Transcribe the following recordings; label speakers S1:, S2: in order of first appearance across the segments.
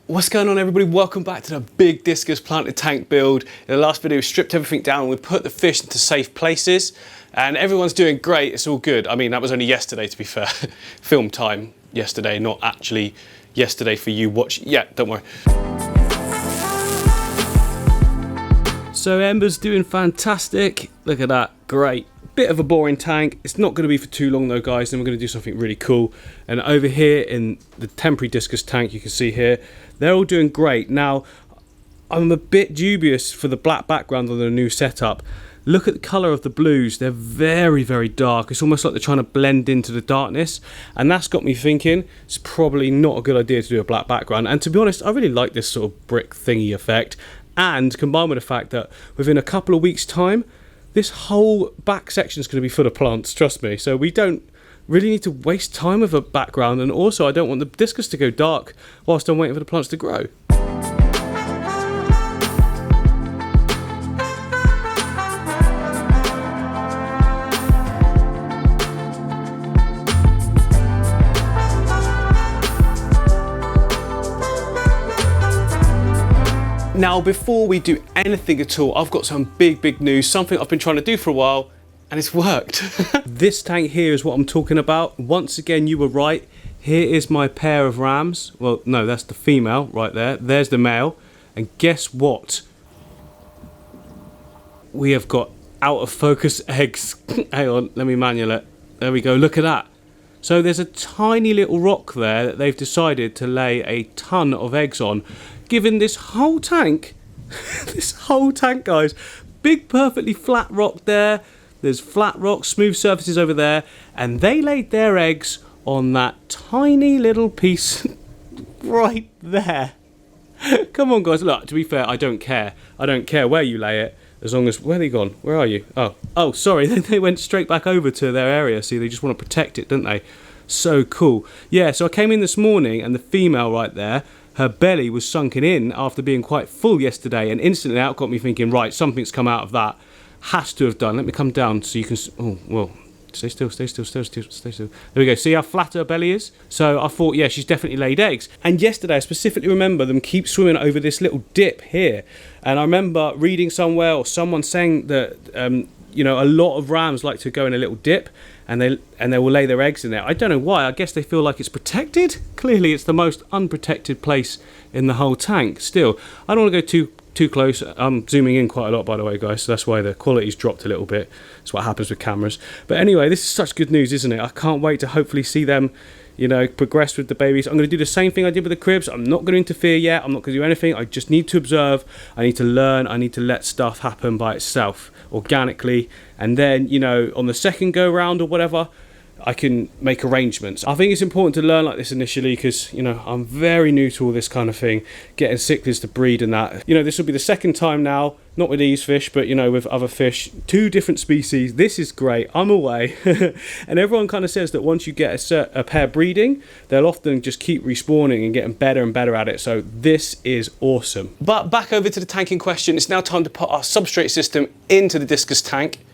S1: What's going on, everybody? Welcome back to the big discus planted tank build. In the last video we stripped everything down and we put the fish into safe places and everyone's doing great, it's all good. I mean, that was only yesterday, to be fair. Film time yesterday, not actually yesterday for you watch. Yeah, don't worry. So Ember's doing fantastic. Look at that, great. Bit of a boring tank. It's not going to be for too long though, guys. Then we're going to do something really cool. And over here in the temporary discus tank, you can see here, they're all doing great. Now, I'm a bit dubious for the black background on the new setup. Look at the colour of the blues. They're very, very dark. It's almost like they're trying to blend into the darkness. And that's got me thinking it's probably not a good idea to do a black background. And to be honest, I really like this sort of brick thingy effect. And combined with the fact that within a couple of weeks' time, this whole back section is going to be full of plants, trust me. So we don't really need to waste time with a background, and also I don't want the discus to go dark whilst I'm waiting for the plants to grow. Now, before we do anything at all, I've got some big news, something I've been trying to do for a while, and it's worked. This tank here is what I'm talking about. Once again, you were right. Here is my pair of rams. Well, no, that's the female right there. There's the male. And guess what? We have got out of focus eggs. Hang on, let me manual it. There we go, look at that. So there's a tiny little rock there that they've decided to lay a ton of eggs on, giving this whole tank, guys, big perfectly flat rock there, there's flat rock, smooth surfaces over there, and they laid their eggs on that tiny little piece right there. Come on, guys, look, to be fair, I don't care where you lay it, as long as, where are they gone? Where are you? Oh, sorry, they went straight back over to their area. See, they just want to protect it, don't they? So cool. Yeah, so I came in this morning and the female right there, her belly was sunken in after being quite full yesterday, and instantly that got me thinking, right, something's come out of that. Has to have done. Let me come down so you can, oh, well, stay still. There we go. See how flat her belly is? So I thought, yeah, she's definitely laid eggs. And yesterday, I specifically remember them keep swimming over this little dip here. And I remember reading somewhere or someone saying that, you know, a lot of rams like to go in a little dip and they will lay their eggs in there. I don't know why. I guess they feel like it's protected. Clearly, it's the most unprotected place in the whole tank. Still, I don't want to go too close. I'm zooming in quite a lot, by the way, guys, so that's why the quality's dropped a little bit. That's what happens with cameras. But anyway, this is such good news, isn't it? I can't wait to hopefully see them, you know, progress with the babies. I'm going to do the same thing I did with the cribs. I'm not going to interfere yet. I'm not going to do anything. I just need to observe. I need to learn. I need to let stuff happen by itself, organically. And then, you know, on the second go round or whatever, I can make arrangements. I think it's important to learn like this initially because, you know, I'm very new to all this kind of thing, getting cichlids to breed and that. You know, this will be the second time now, not with these fish, but, you know, with other fish, 2 different species. This is great. I'm away. And everyone kind of says that once you get a pair breeding, they'll often just keep respawning and getting better and better at it. So this is awesome. But back over to the tank in question. It's now time to put our substrate system into the discus tank.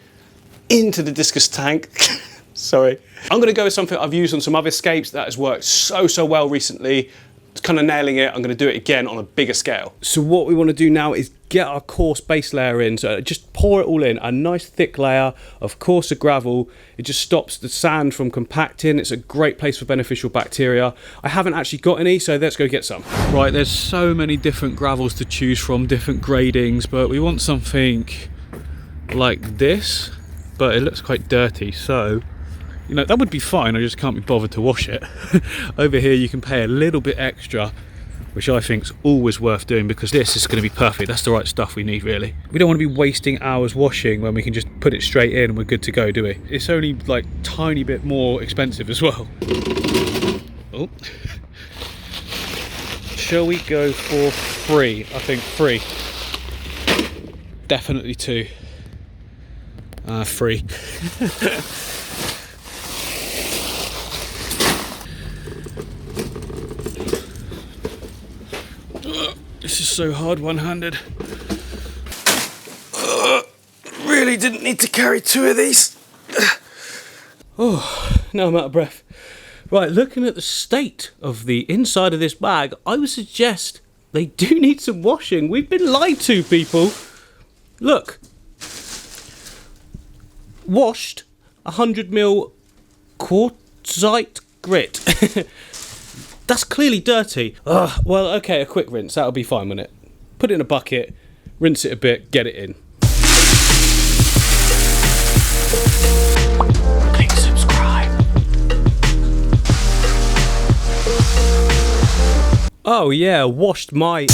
S1: Sorry. I'm going to go with something I've used on some other scapes that has worked so well recently. It's kind of nailing it. I'm going to do it again on a bigger scale. So what we want to do now is get our coarse base layer in. So just pour it all in. A nice thick layer of coarser gravel. It just stops the sand from compacting. It's a great place for beneficial bacteria. I haven't actually got any, so let's go get some. Right, there's so many different gravels to choose from, different gradings, but we want something like this, but it looks quite dirty, so you know, that would be fine, I just can't be bothered to wash it. Over here you can pay a little bit extra, which I think is always worth doing because this is going to be perfect. That's the right stuff we need, really. We don't want to be wasting hours washing when we can just put it straight in and we're good to go, do we? It's only like tiny bit more expensive as well. Oh. Shall we go for 3? I think 3. Definitely 2. 3. This is so hard one-handed. Really didn't need to carry 2 of these. Oh, now I'm out of breath. Right, looking at the state of the inside of this bag, I would suggest They do need some washing. We've been lied to, people. Look. Washed 100ml quartzite grit. That's clearly dirty. Ugh, well, okay, a quick rinse. That'll be fine, won't it? Put it in a bucket, rinse it a bit, get it in. Click subscribe. Oh yeah, washed my...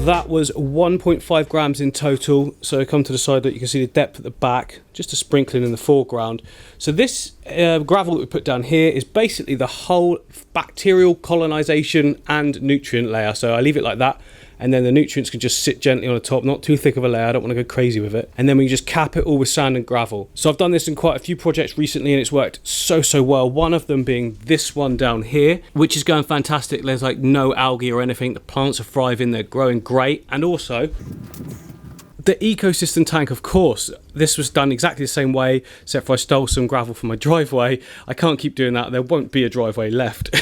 S1: That was 1.5 grams in total. So come to the side, that you can see the depth at the back, just a sprinkling in the foreground. So this gravel that we put down here is basically the whole bacterial colonization and nutrient layer. So I leave it like that, and then the nutrients can just sit gently on the top, not too thick of a layer. I don't want to go crazy with it. And then we just cap it all with sand and gravel. So I've done this in quite a few projects recently, and it's worked so well. One of them being this one down here, which is going fantastic. There's like no algae or anything. The plants are thriving, they're growing great. And also the ecosystem tank, of course, this was done exactly the same way, except for I stole some gravel from my driveway. I can't keep doing that. There won't be a driveway left.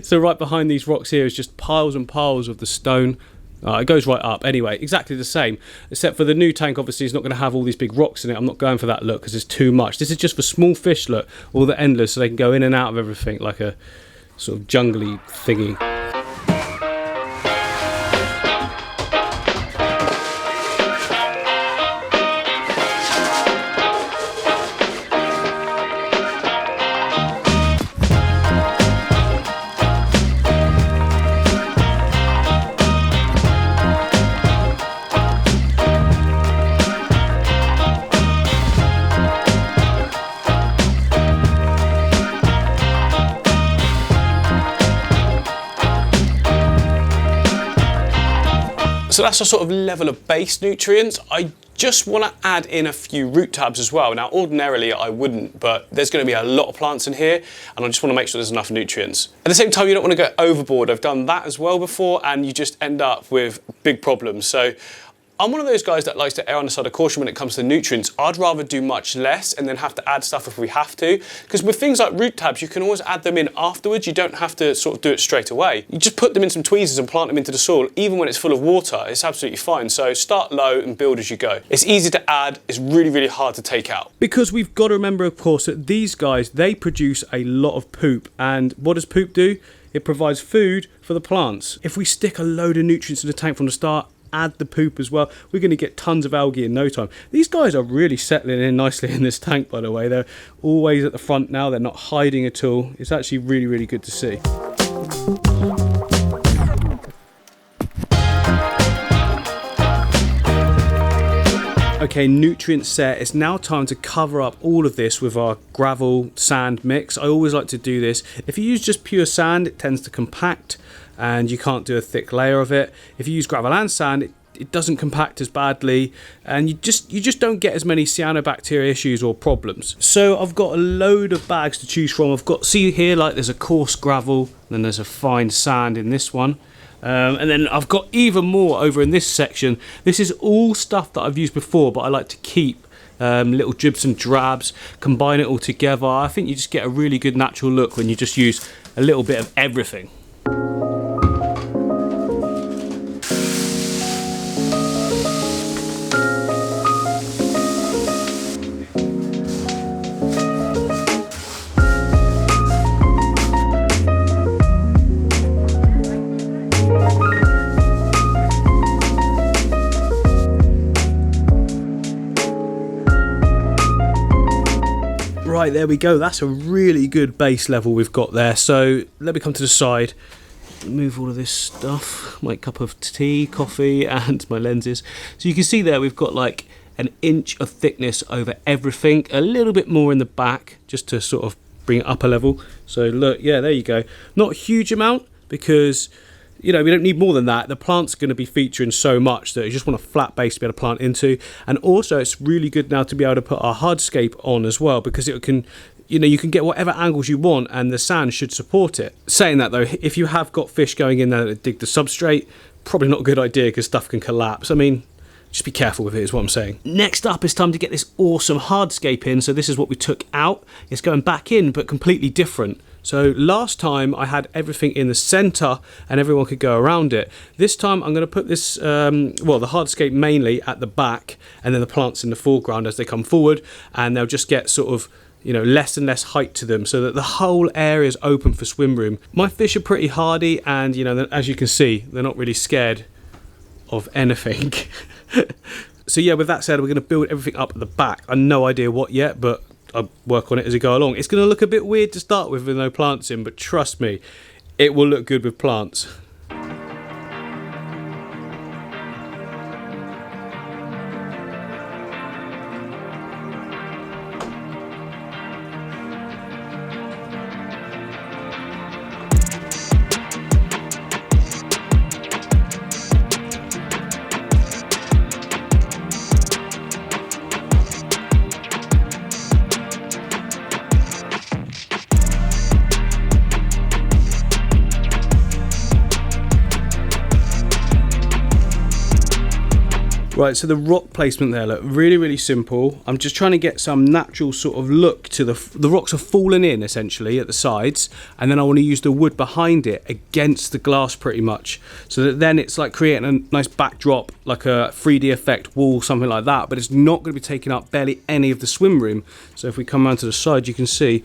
S1: So right behind these rocks here is just piles and piles of the stone. It goes right up. Anyway, exactly the same, except for the new tank obviously is not going to have all these big rocks in it. I'm not going for that look because it's too much. This is just for small fish, look, all the endless, so they can go in and out of everything like a sort of jungly thingy. So that's a sort of level of base nutrients. I just want to add in a few root tabs as well. Now, ordinarily I wouldn't, but there's going to be a lot of plants in here, and I just want to make sure there's enough nutrients. At the same time, you don't want to go overboard. I've done that as well before, and you just end up with big problems. So I'm one of those guys that likes to err on the side of caution when it comes to nutrients. I'd rather do much less and then have to add stuff if we have to. Because with things like root tabs, you can always add them in afterwards. You don't have to sort of do it straight away. You just put them in some tweezers and plant them into the soil. Even when it's full of water, it's absolutely fine. So start low and build as you go. It's easy to add. It's really hard to take out. Because we've got to remember, of course, that these guys, they produce a lot of poop. And what does poop do? It provides food for the plants. If we stick a load of nutrients in the tank from the start, add the poop as well, we're going to get tons of algae in no time. These guys are really settling in nicely in this tank, by the way. They're always at the front now. They're not hiding at all. It's actually really good to see. Okay, nutrient set. It's now time to cover up all of this with our gravel sand mix. I always like to do this. If you use just pure sand, it tends to compact and you can't do a thick layer of it. If you use gravel and sand, it doesn't compact as badly, and you just don't get as many cyanobacteria issues or problems. So I've got a load of bags to choose from. I've got, see here, like there's a coarse gravel, then there's a fine sand in this one. And then I've got even more over in this section. This is all stuff that I've used before, but I like to keep little dribs and drabs, combine it all together. I think you just get a really good natural look when you just use a little bit of everything. Right, there we go. That's a really good base level we've got there. So let me come to the side, move all of this stuff, my cup of tea, coffee, and my lenses. So you can see there we've got like an inch of thickness over everything, a little bit more in the back just to sort of bring it up a level. So look, yeah, there you go. Not a huge amount because, you know, we don't need more than that. The plant's going to be featuring so much that you just want a flat base to be able to plant into. And also it's really good now to be able to put our hardscape on as well, because it can, you know, you can get whatever angles you want and the sand should support it. Saying that though, if you have got fish going in there that dig the substrate, probably not a good idea because stuff can collapse. I mean, just be careful with it is what I'm saying. Next up, it's time to get this awesome hardscape in. So this is what we took out. It's going back in, but completely different. So last time I had everything in the center and everyone could go around it. This time I'm going to put this, the hardscape mainly at the back and then the plants in the foreground as they come forward, and they'll just get sort of, you know, less and less height to them so that the whole area is open for swim room. My fish are pretty hardy and, you know, as you can see, they're not really scared of anything. So yeah, with that said, we're going to build everything up at the back. I've no idea what yet, but I'll work on it as I go along. It's going to look a bit weird to start with no plants in, but trust me, it will look good with plants. Right, so the rock placement there, look, really simple. I'm just trying to get some natural sort of look to the rocks are falling in essentially at the sides, and then I want to use the wood behind it against the glass pretty much, so that then it's like creating a nice backdrop, like a 3D effect wall, something like that, but it's not going to be taking up barely any of the swim room. So if we come around to the side, you can see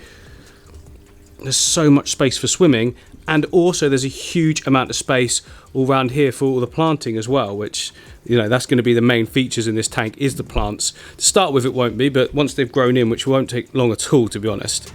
S1: there's so much space for swimming, and also there's a huge amount of space all around here for all the planting as well, which, you know, that's going to be the main features in this tank, is the plants. To start with it won't be, but once they've grown in, which won't take long at all, to be honest.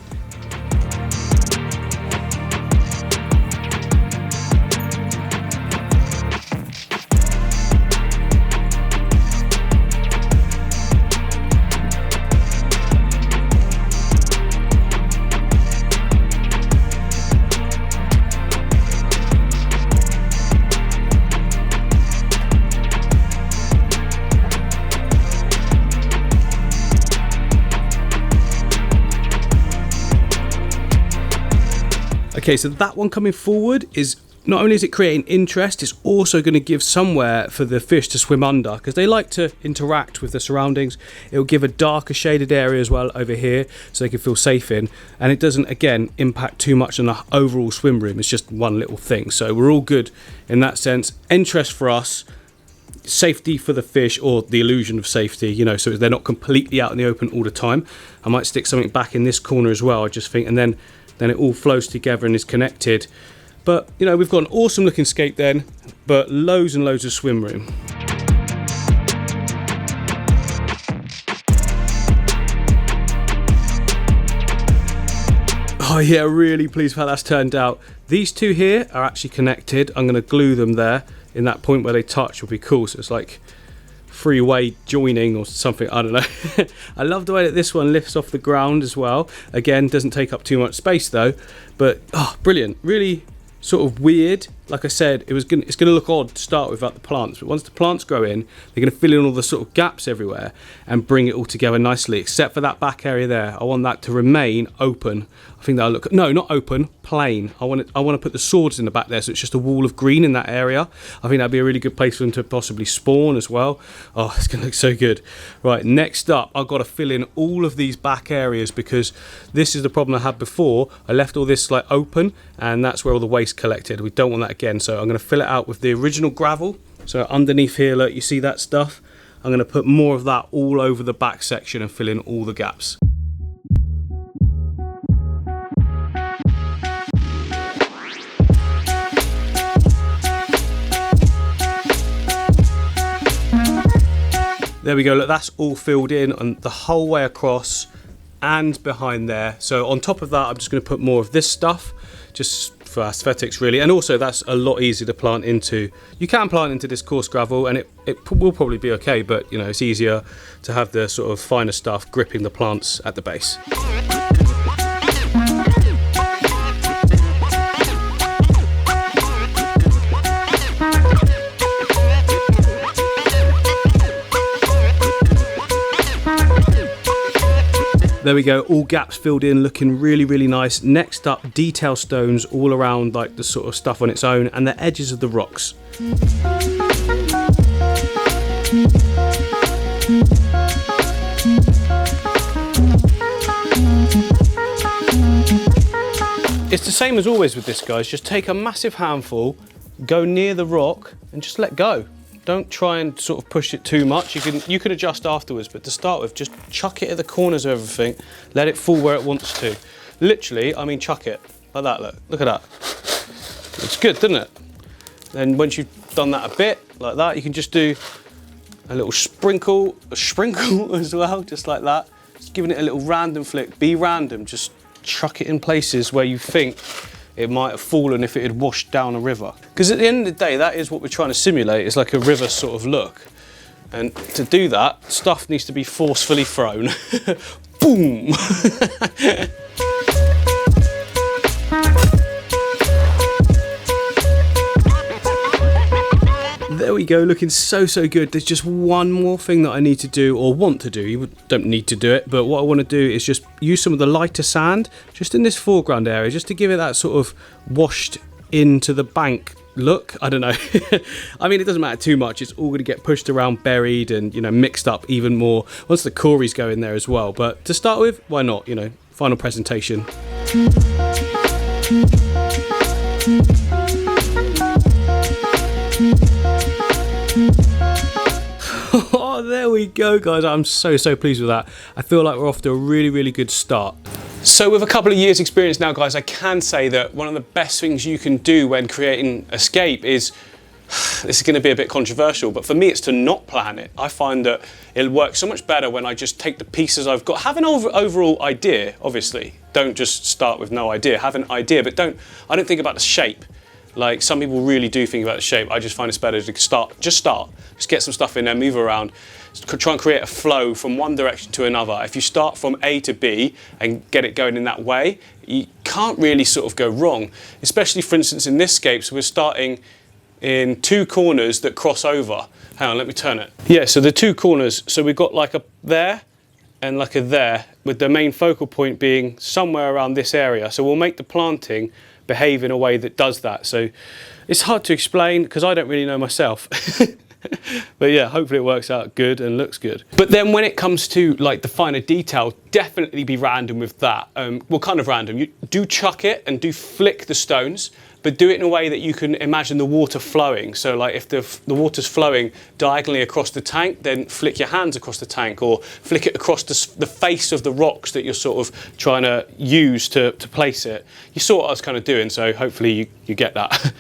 S1: Okay, so that one coming forward is, not only is it creating interest, it's also going to give somewhere for the fish to swim under, because they like to interact with the surroundings. It'll give a darker shaded area as well over here, so they can feel safe in, and it doesn't, again, impact too much on the overall swim room. It's just one little thing, so we're all good in that sense. Interest for us, safety for the fish, or the illusion of safety, you know, so they're not completely out in the open all the time. I might stick something back in this corner as well, I just think, and then it all flows together and is connected. But, you know, we've got an awesome looking scape then, but loads and loads of swim room. Oh yeah, really pleased with how that's turned out. These two here are actually connected. I'm going to glue them there in that point where they touch. Will be cool. So it's like three-way joining or something, I don't know. I love the way that this one lifts off the ground as well. Again, doesn't take up too much space though, but brilliant. Really sort of weird. Like I said, it's going to look odd to start without the plants, but once the plants grow in, they're going to fill in all the sort of gaps everywhere and bring it all together nicely, except for that back area there. I want that to remain open. I think that'll look, no, not open, plain. I want to put the swords in the back there, so it's just a wall of green in that area. I think that'd be a really good place for them to possibly spawn as well. Oh, it's going to look so good. Right, next up, I've got to fill in all of these back areas, because this is the problem I had before. I left all this like open, and that's where all the waste collected. We don't want that again, so I'm going to fill it out with the original gravel. So underneath here, look, you see that stuff? I'm going to put more of that all over the back section and fill in all the gaps. There we go, look, that's all filled in on the whole way across and behind there. So on top of that, I'm just going to put more of this stuff, just for aesthetics really, and also that's a lot easier to plant into. You can plant into this coarse gravel and it will probably be okay, but you know, it's easier to have the sort of finer stuff gripping the plants at the base. There we go, all gaps filled in, looking really, really nice. Next up, detail stones all around like the sort of stuff on its own and the edges of the rocks. It's the same as always with this, guys. Just take a massive handful, go near the rock and just let go. Don't try and sort of push it too much. You can adjust afterwards, but to start with, just chuck it at the corners of everything. Let it fall where it wants to. Literally, I mean chuck it. Like that, look at that. It's good, doesn't it? Then once you've done that a bit, like that, you can just do a little sprinkle as well, just like that. Just giving it a little random flick. Be random, just chuck it in places where you think it might have fallen if it had washed down a river. Because at the end of the day, that is what we're trying to simulate. It's like a river sort of look. And to do that, stuff needs to be forcefully thrown. Boom! There we go, looking so good. There's just one more thing that I need to do, or want to do. You don't need to do it, but what I want to do is just use some of the lighter sand just in this foreground area, just to give it that sort of washed into the bank look. I don't know. I mean, it doesn't matter too much. It's all going to get pushed around, buried, and, you know, mixed up even more once the cories go in there as well. But to start with, why not? You know, final presentation. Oh, there we go, guys. I'm so pleased with that. I feel like we're off to a really good start. So with a couple of years experience now, guys, I can say that one of the best things you can do when creating a scape is, this is going to be a bit controversial, but for me it's to not plan it. I find that it'll work so much better when I just take the pieces I've got. Have an overall idea, obviously. Don't just start with no idea. Have an idea, but I don't think about the shape. Like, some people really do think about the shape. I just find it's better to start. Just get some stuff in there, move around, try and create a flow from one direction to another. If you start from A to B and get it going in that way, you can't really sort of go wrong. Especially, for instance, in this scape, so we're starting in two corners that cross over. Hang on, let me turn it. Yeah, so the two corners, so we've got like a there and like a there, with the main focal point being somewhere around this area. So we'll make the planting behave in a way that does that. So it's hard to explain because I don't really know myself. But yeah, hopefully it works out good and looks good. But then when it comes to like the finer detail, definitely be random with that. Well, kind of random. You do chuck it and do flick the stones, but do it in a way that you can imagine the water flowing. So like if the water's flowing diagonally across the tank, then flick your hands across the tank, or flick it across the face of the rocks that you're sort of trying to use to place it. You saw what I was kind of doing, so hopefully you get that.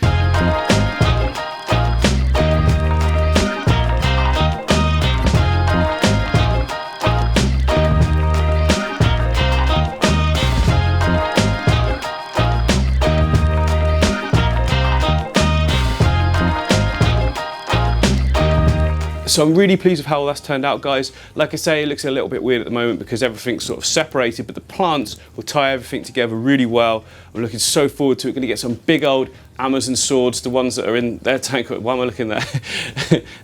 S1: So I'm really pleased with how that's turned out, guys. Like I say, it looks a little bit weird at the moment because everything's sort of separated, but the plants will tie everything together really well. I'm looking so forward to it. Going to get some big old Amazon swords, the ones that are in their tank. Why am I looking there?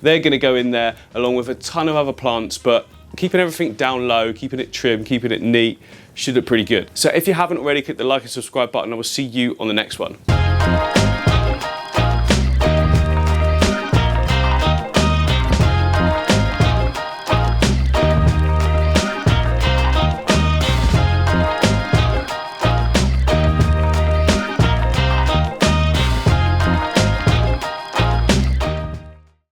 S1: They're going to go in there along with a ton of other plants, but keeping everything down low, keeping it trim, keeping it neat, should look pretty good. So if you haven't already, click the like and subscribe button. I will see you on the next one.